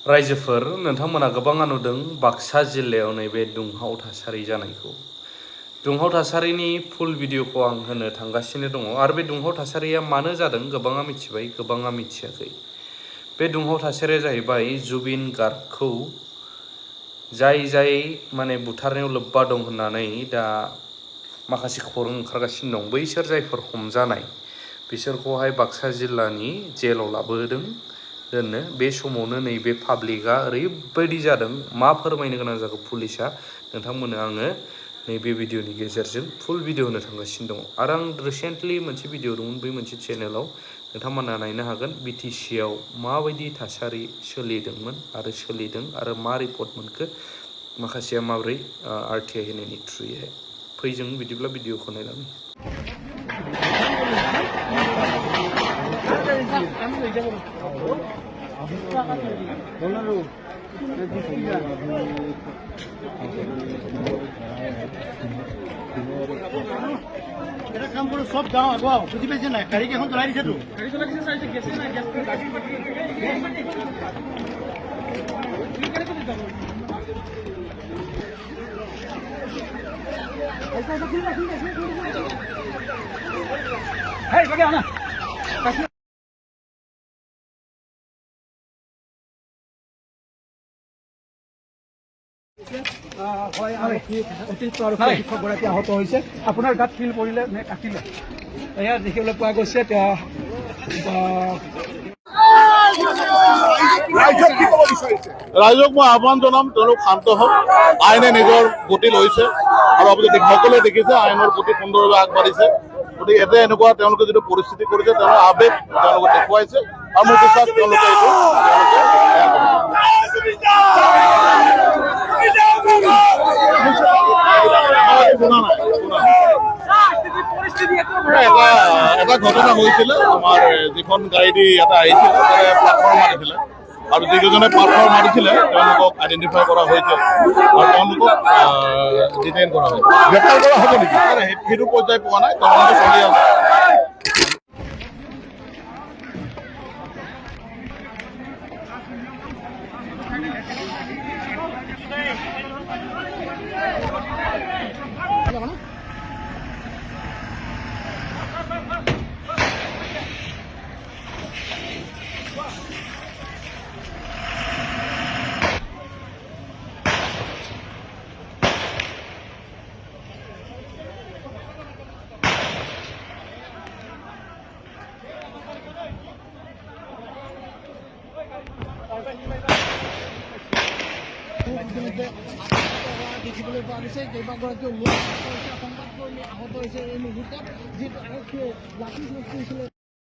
रायजोफोर नोंथांमोना गोबाङा नुदों बाक्सा जिल्लायाव नैबे दुंहाव थासारि जानायखौ। दुंहाव थासारिनि फुल भिडिअखौ आं होनो थांगासिनो दङ आरो बे दुंहाव थासारिया मानो जादों गोबाङा मिथिबाय, गोबाङा मिथियाखै। बे दुंहाव थासारिया जाहैबाय जुबिन गार्गखौ जाय माने बुथारनायाव लोब्बा दं होननानै दा माखासे खौरां ओंखारगासिनो दं। बैसोर जायफोर हमजानाय बिसोरखौहाय बाक्सा जिल्लानि जेलाव लाबोदों दोननो। बे समावनो नैबे पाब्लिकआ ओरैबायदि जादों, मा फोरमायनो गोनां जाखो पुलिसा नोंथांमोननो आङो नैबे भिडिअनि गेजेरजों फुल भिडिअ होनो थांगासिनो दङ। आरो आं रिसेन्टलि मोनसे भिडिअ दंमोन बै मोनसे चेनेलाव, नोंथांमोना नायनो हागोन। बिटिसिआव माबायदि थासारि सोलिदोंमोन आरो सोलिदों आरो मा रिपर्ट मोनखो, माखासेया माबोरै RTI होनायनि थ्रुयैहाय। फै जों बिदिब्ला भिडिअखौ नायलाङो। এটা কাম করে সব যাও আগুয়াও বুঝি পেয়েছেন না, গাড়ি এখন চলাই দিছে তো, গাড়ি চলাই দিছে চাইছে গেছে না, গ্যাস গাড়ি হেই বাগে আনা অতিৰিক্ত শিক্ষকগৰাকী আহত হৈছে। আপোনাৰ গাত ফিল কৰিলে নে কাটিলে, এয়া দেখিবলৈ পোৱা গৈছে। ৰাইজক মই আহ্বান জনাম, তেওঁলোক শান্ত হওক। আইনে নিজৰ গতি লৈছে আৰু আপুনি সকলোৱে দেখিছে আইনৰ প্ৰতি সুন্দৰভাৱে আগবাঢ়িছে। গতিকে এতিয়া এনেকুৱা তেওঁলোকে যিটো পৰিস্থিতি কৰিছে, তেওঁলোকৰ আৱেগ তেওঁলোকে দেখুৱাইছে আৰু মোৰ বিশ্বাস তেওঁলোকে এইটো এটা ঘটনা হৈছিলে। আমাৰ যিখন গাড়ী দি এটা আহিছিলে প্লেটফৰ্ম মাৰিছিলে আৰু যিকেইজনে প্লেটফৰ্ম মাৰিছিলে তেওঁলোকক আইডেণ্টিফাই কৰা হৈছে আৰু তেওঁলোকক ডিটেইন কৰা হৈছে। গ্ৰেপ্তাৰ কৰা হ'ব নেকি সেইটো পৰ্যায় পোৱা নাই, তদন্ত চলি আছে। দেখিবলৈ পোৱা গৈছে কেইবাগৰাকীও লোক সংবাদকৰ্মী আহত হৈছে এই মুহূৰ্তত, যিহেতু আৰক্ষীয়ে লাঠি চাৰ্জ কৰিছিলে।